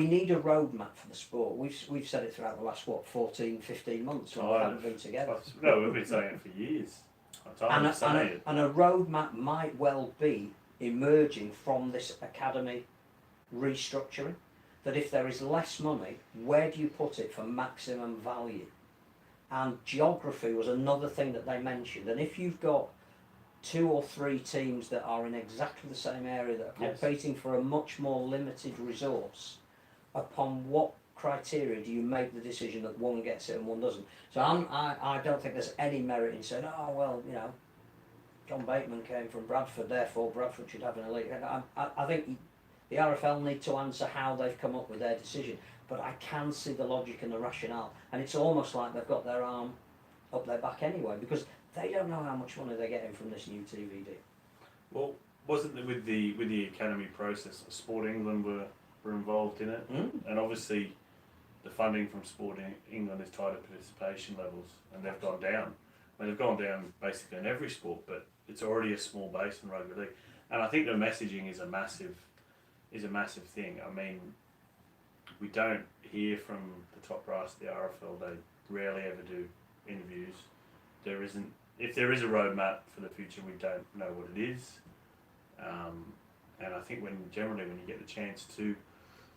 need a roadmap for the sport. We've said it throughout the last, 14, 15 months when we haven't been together. No, we've been saying it for years. And a roadmap might well be emerging from this academy restructuring, that if there is less money, where do you put it for maximum value? And geography was another thing that they mentioned. And if you've got 2 or 3 teams that are in exactly the same area that are competing for a much more limited resource, upon what criteria do you make the decision that one gets it and one doesn't? So I don't think there's any merit in saying, oh well, you know, John Bateman came from Bradford, therefore Bradford should have an elite. I think the RFL need to answer how they've come up with their decision, but I can see the logic and the rationale, and it's almost like they've got their arm up their back anyway, because they don't know how much money they're getting from this new TV deal. Well, wasn't it with the academy process, Sport England were involved in it, and obviously the funding from Sport England is tied to participation levels, and they've gone down. I mean, they've gone down basically in every sport, but it's already a small base in rugby league, and I think the messaging is a massive thing. I mean, we don't hear from the top brass of the RFL. They rarely ever do interviews. There isn't. If there is a roadmap for the future, we don't know what it is. And I think when you get the chance to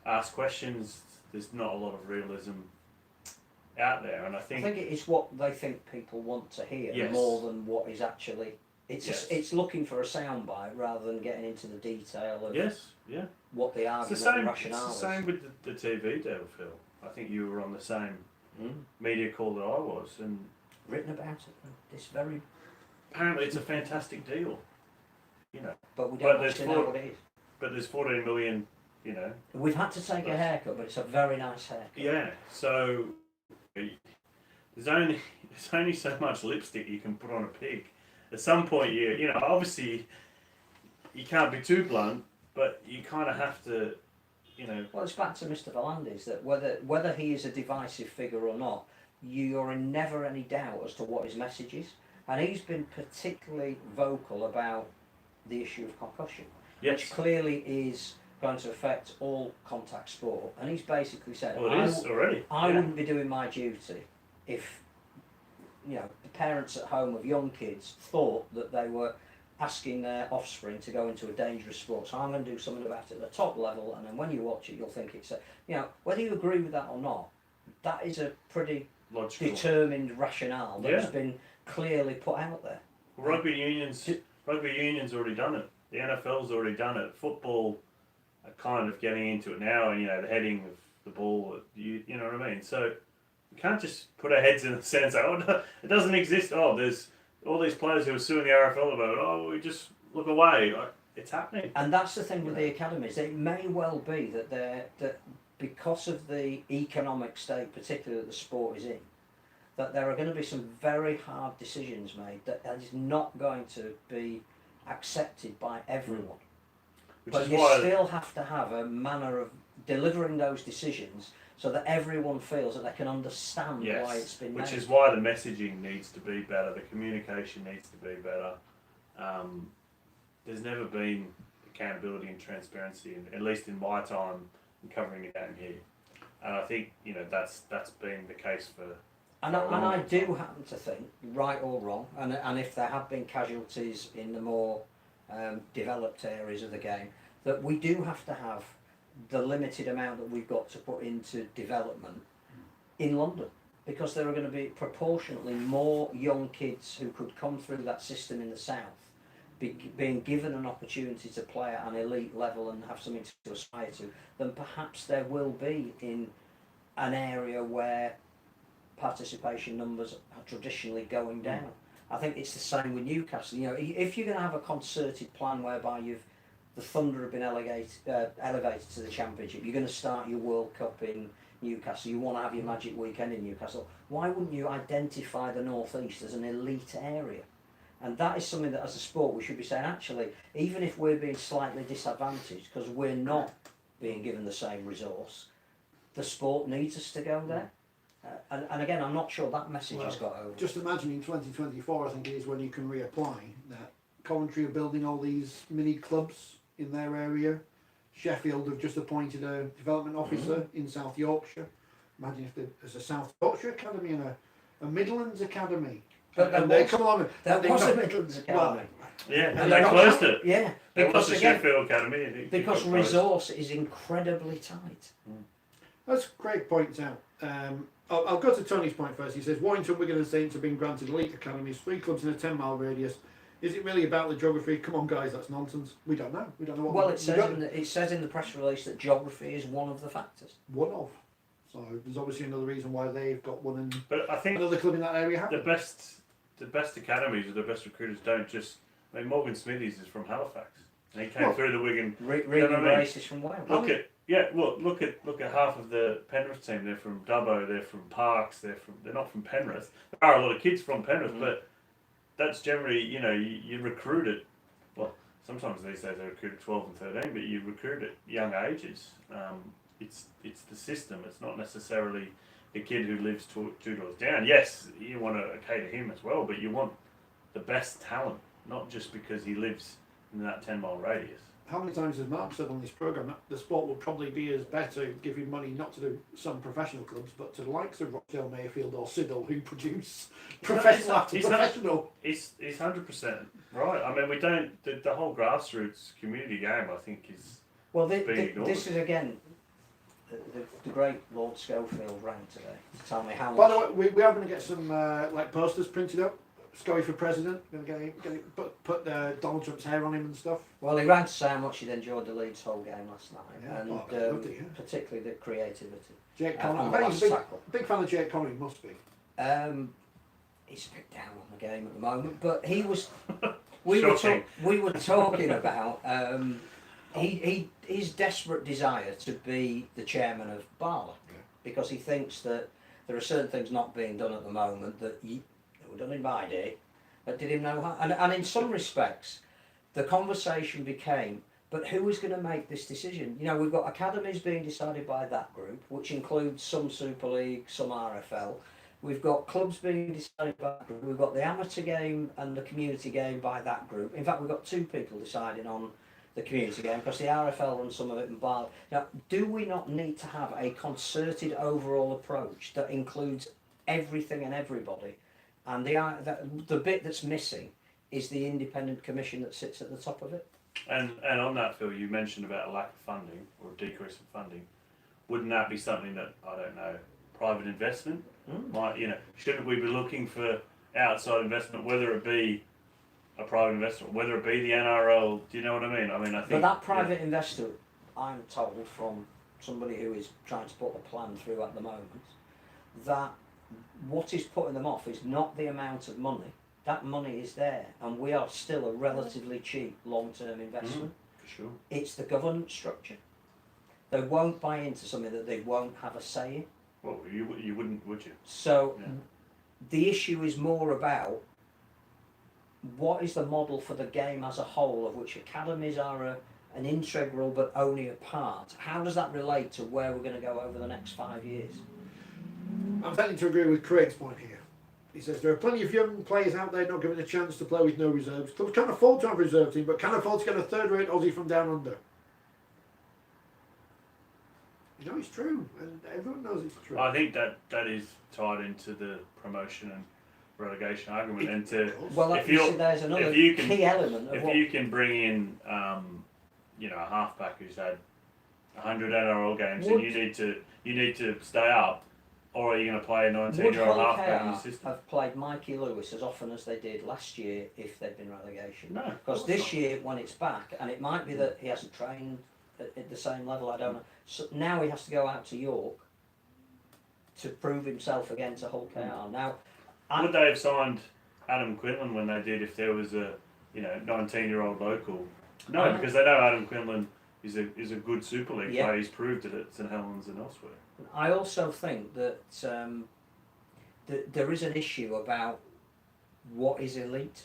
ask questions, there's not a lot of realism out there. And I think it is what they think people want to hear more than what is actually. It's looking for a soundbite rather than getting into the detail of what the argument and rationale is. It's the same with the TV deal, Phil. I think you were on the same media call that I was, and written about it. This very apparently it's a fantastic deal, you know. But we don't actually know what it is. But there's 14 million, you know. We've had to take a haircut, but it's a very nice haircut. Yeah. So there's only so much lipstick you can put on a pig. At some point, you know, obviously you can't be too blunt, but you kind of have to, you know. Well, it's back to Mr. Volandis that whether he is a divisive figure or not, you're in never any doubt as to what his message is, and he's been particularly vocal about the issue of concussion, which clearly is going to affect all contact sport, and he's basically said, well, it is already. I wouldn't be doing my duty if, you know, the parents at home of young kids thought that they were asking their offspring to go into a dangerous sport. So I'm going to do something about it at the top level, and then when you watch it, you'll think it's a, you know, whether you agree with that or not, that is a pretty logical, determined rationale that has been clearly put out there. Well, rugby union's already done it. The NFL's already done it. Football are kind of getting into it now, and you know, the heading of the ball, you know what I mean. So we can't just put our heads in the sand and say, oh, no, it doesn't exist. Oh, there's all these players who are suing the RFL about it. Oh, we just look away. Like, it's happening. And that's the thing with the academies. It may well be that because of the economic state, particularly that the sport is in, that there are going to be some very hard decisions made that is not going to be accepted by everyone. But you still have to have a manner of delivering those decisions so that everyone feels that they can understand why it's been made. Which is why the messaging needs to be better, the communication needs to be better. There's never been accountability and transparency, at least in my time in covering the game here. And I think, you know, that's been the case for... And I do happen to think, right or wrong, and if there have been casualties in the more developed areas of the game, that we do have to have the limited amount that we've got to put into development in London, because there are going to be proportionately more young kids who could come through that system in the south being given an opportunity to play at an elite level and have something to aspire to, then perhaps there will be in an area where participation numbers are traditionally going down. I think it's the same with Newcastle. You know, if you're going to have a concerted plan whereby the Thunder have been elevated to the Championship, you're going to start your World Cup in Newcastle, you want to have your Magic Weekend in Newcastle, why wouldn't you identify the North East as an elite area? And that is something that as a sport we should be saying, actually, even if we're being slightly disadvantaged because we're not being given the same resource, the sport needs us to go there. And again, I'm not sure that message has got over. Just imagine in 2024, I think it is when you can reapply, that Coventry are building all these mini clubs in their area. Sheffield have just appointed a development officer in South Yorkshire. Imagine if there's a South Yorkshire Academy and a Midlands Academy. But they come along. There was a Midlands Academy. Yeah, and they closed it. Yeah, There was because a again, Sheffield Academy. because resource is incredibly tight. That's Craig points out. I'll go to Tony's point first. He says Warrington, Wigan and Saints have been granted elite academies, 3 clubs in a 10-mile radius. Is it really about the geography? Come on, guys, that's nonsense. We don't know. We don't know what. Well, it says in the press release that geography is one of the factors. One of. So there's obviously another reason why they've got one, and But I think another club in that area have. the best academies or the best recruiters don't just. I mean, Morgan Smithies is from Halifax, and he came through the Wigan. Regan Race is from Wales. Look at half of the Penrith team. They're from Dubbo. They're from Parks. They're not from Penrith. There are a lot of kids from Penrith, but that's generally, you recruit it. Well, sometimes these days they recruit at 12 and 13, but you recruit at young ages. It's the system. It's not necessarily the kid who lives two doors down. Yes, you want to cater him as well, but you want the best talent, not just because he lives in that 10-mile radius. How many times has Mark said on this programme that the sport will probably be as better giving money not to some professional clubs, but to the likes of Rochdale, Mayfield or Siddle, who produce professional after professional. He's 100% right. I mean, we don't. The whole grassroots community game, I think, is being ignored. This is again the great Lord Schofield rang today to tell me how much. By the way, we are going to get some posters printed up. Scully for president. Going to get it, put Donald Trump's hair on him and stuff. Well, he rang to say how much he'd enjoyed the Leeds whole game last night, and particularly the creativity. Jake Connolly. He's a big fan of Jake Connolly, must be. He's a bit down on the game at the moment, but he was. We were talking about his desperate desire to be the chairman of Barla, because he thinks that there are certain things not being done at the moment that were done in my day, that did him no harm. And in some respects, the conversation became, but who is going to make this decision? We've got academies being decided by that group, which includes some Super League, some RFL. We've got clubs being decided by that group. We've got the amateur game and the community game by that group. In fact, we've got 2 people deciding on the community game because the RFL runs some of it in Bar. Now, do we not need to have a concerted overall approach that includes everything and everybody? And the bit that's missing is the independent commission that sits at the top of it. And on that, Phil, you mentioned about a lack of funding or a decrease in funding. Wouldn't that be something that, I don't know, private investment might, shouldn't we be looking for outside investment, whether it be a private investment, whether it be the NRL? Do you know what I mean? I think. But that private investor, I'm told from somebody who is trying to put a plan through at the moment, that what is putting them off is not the amount of money. That money is there, and we are still a relatively cheap long-term investment. For sure. It's the governance structure. They won't buy into something that they won't have a say in. Well, you wouldn't, would you? So the issue is more about what is the model for the game as a whole, of which academies are an integral but only a part. How does that relate to where we're going to go over the next 5 years? I'm tending to agree with Craig's point here. He says there are plenty of young players out there not given a chance to play with no reserves. Clubs can't afford to have a reserve team, but can afford to get a third-rate Aussie from down under. It's true, and everyone knows it's true. I think that is tied into the promotion and relegation argument. And there's another key element. If you can bring in, a halfback who's had 100 NRL games, and you need to stay up. or are you going to play a Would 19-year-old Hull halfback in your KR system? have played Mikey Lewis as often as they did last year if they'd been relegation? No. Because this year, when it's back, and it might be that he hasn't trained at the same level, I don't know. So now he has to go out to York to prove himself again to Hull KR. Now, Would they have signed Adam Quinlan when they did if there was a 19-year-old local? No, because they know Adam Quinlan is a good Super League player. He's proved it at St Helens and elsewhere. I also think that there is an issue about what is elite,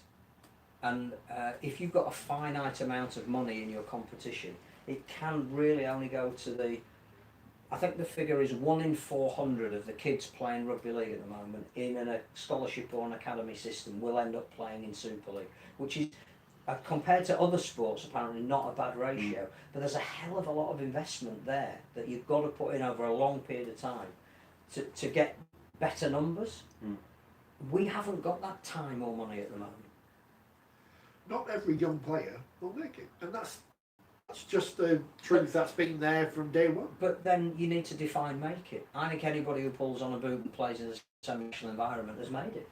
and if you've got a finite amount of money in your competition, it can really only go to the. I think the figure is 1 in 400 of the kids playing rugby league at the moment in a scholarship or an academy system will end up playing in Super League, which is compared to other sports apparently not a bad ratio. But there's a hell of a lot of investment there that you've got to put in over a long period of time to get better numbers. We haven't got that time or money at the moment. Not every young player will make it, and that's just the truth that's been there from day one. But then you need to define make it. I think anybody who pulls on a boot and plays in a semi-professional environment has made it.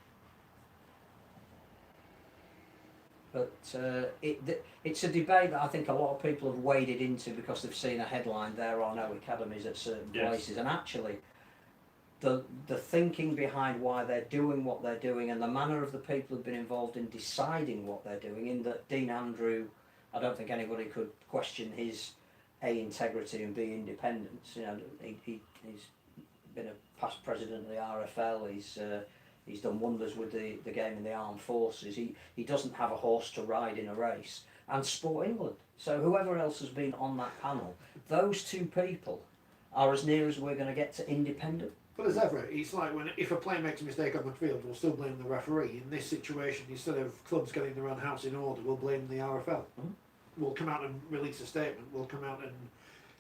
But it's a debate that I think a lot of people have waded into because they've seen a headline, there are no academies at certain places. And actually, the thinking behind why they're doing what they're doing and the manner of the people who've been involved in deciding what they're doing, in that Dean Andrew, I don't think anybody could question his integrity and B, independence. You know, he's been a past president of the RFL. He's done wonders with the game in the armed forces. He doesn't have a horse to ride in a race. And Sport England. So whoever else has been on that panel, those two people are as near as we're going to get to independent. But as ever, it's like if a player makes a mistake on the field, we'll still blame the referee. In this situation, instead of clubs getting their own house in order, we'll blame the RFL. We'll come out and release a statement. We'll come out and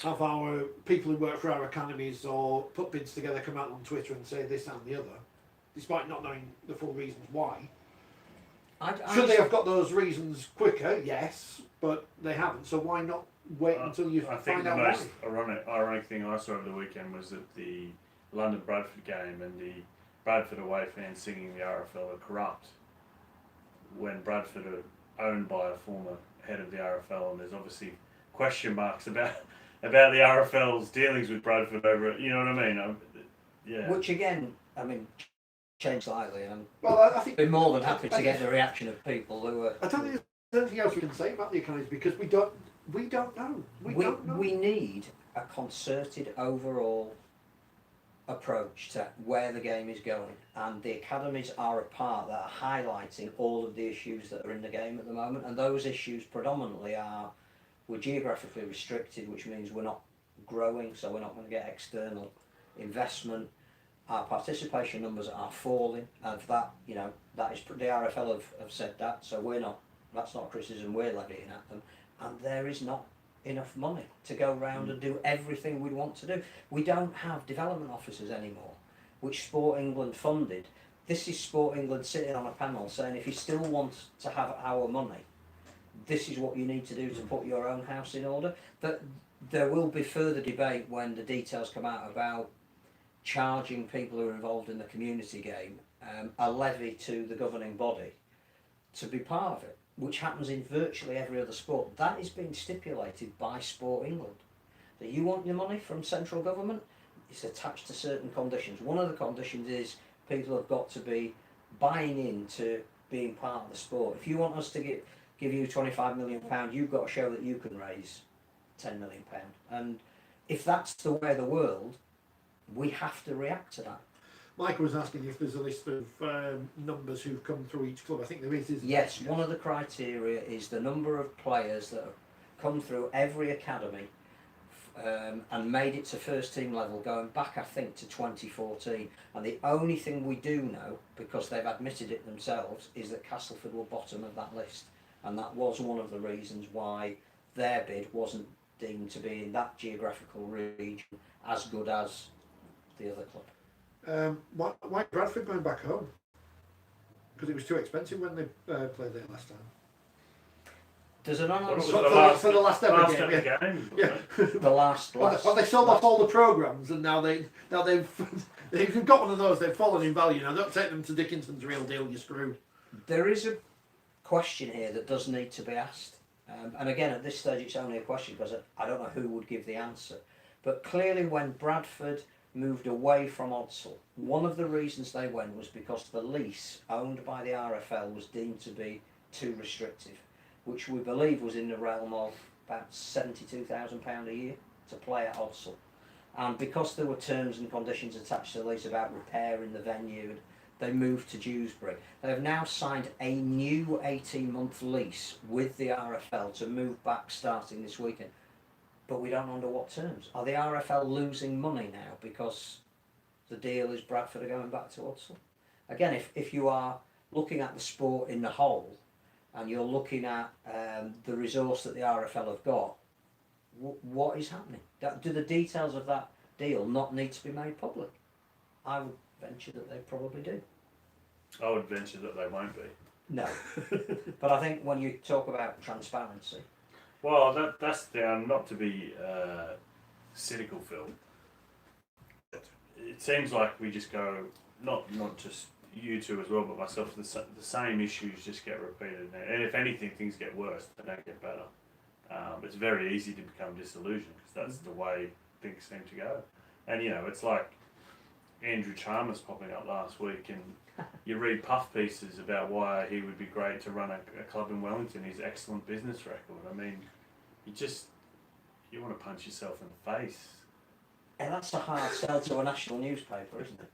have our people who work for our academies or put bids together come out on Twitter and say this, that and the other, despite not knowing the full reasons why. Should they have got those reasons quicker? Yes, but they haven't. So why not wait until you find out why? I think the most ironic thing I saw over the weekend was that the London Bradford game and the Bradford away fans singing the RFL are corrupt, when Bradford are owned by a former head of the RFL, and there's obviously question marks about the RFL's dealings with Bradford over it. You know what I mean? Yeah. Which again, I mean, changed slightly, and I think been more than happy to get the reaction of people who are. I don't think there's anything else we can say about the academies because we don't know. We need a concerted overall approach to where the game is going, and the academies are a part that are highlighting all of the issues that are in the game at the moment, and those issues predominantly are we're geographically restricted, which means we're not growing, so we're not going to get external investment. Our participation numbers are falling, and that that is the RFL have said that, so that's not a criticism we're levying at them, and there is not enough money to go round and do everything we want to do. We don't have development officers anymore, which Sport England funded. This is Sport England sitting on a panel saying if you still want to have our money, this is what you need to do to put your own house in order. But there will be further debate when the details come out about charging people who are involved in the community game a levy to the governing body to be part of it, which happens in virtually every other sport. That is being stipulated by Sport England. That you want your money from central government, it's attached to certain conditions. One of the conditions is people have got to be buying into being part of the sport. If you want us to give you £25 million, you've got to show that you can raise £10 million. And if that's the way of the world, we have to react to that. Michael was asking if there's a list of numbers who've come through each club. I think there is, isn't there? Yes, one of the criteria is the number of players that have come through every academy and made it to first team level going back, I think, to 2014. And the only thing we do know, because they've admitted it themselves, is that Castleford were bottom of that list. And that was one of the reasons why their bid wasn't deemed to be in that geographical region as good as the other club. Why Bradford going back home? Because it was too expensive when they played there last time. There's an What was unanswered For the last ever last game, ever yeah. game, wasn't Yeah. it? the last. Well, they sold off all the programmes, and now they've they've got one of those. They've fallen in value now. Don't take them to Dickinson's Real Deal. You're screwed. There is a question here that does need to be asked, and again at this stage it's only a question because I don't know who would give the answer. But clearly, when Bradford moved away from Odsal, one of the reasons they went was because the lease owned by the RFL was deemed to be too restrictive, which we believe was in the realm of about £72,000 a year to play at Odsal. And because there were terms and conditions attached to the lease about repairing the venue, they moved to Dewsbury. They have now signed a new 18-month lease with the RFL to move back starting this weekend. But we don't know under what terms. Are the RFL losing money now because the deal is Bradford are going back to Odsal? Again, if you are looking at the sport in the whole, and you're looking at the resource that the RFL have got, what is happening? Do the details of that deal not need to be made public? I would venture that they probably do. I would venture that they won't be. No. But I think when you talk about transparency... Well, that's down, not to be cynical, Phil. It seems like we just go, not just you two as well, but myself, the same issues just get repeated. And if anything, things get worse, they don't get better. It's very easy to become disillusioned because that's the way things seem to go. And, you know, it's like Andrew Chalmers popping up last week, and you read puff pieces about why he would be great to run a club in Wellington, his excellent business record. I mean, you want to punch yourself in the face. And that's a hard sell to a national newspaper, isn't it?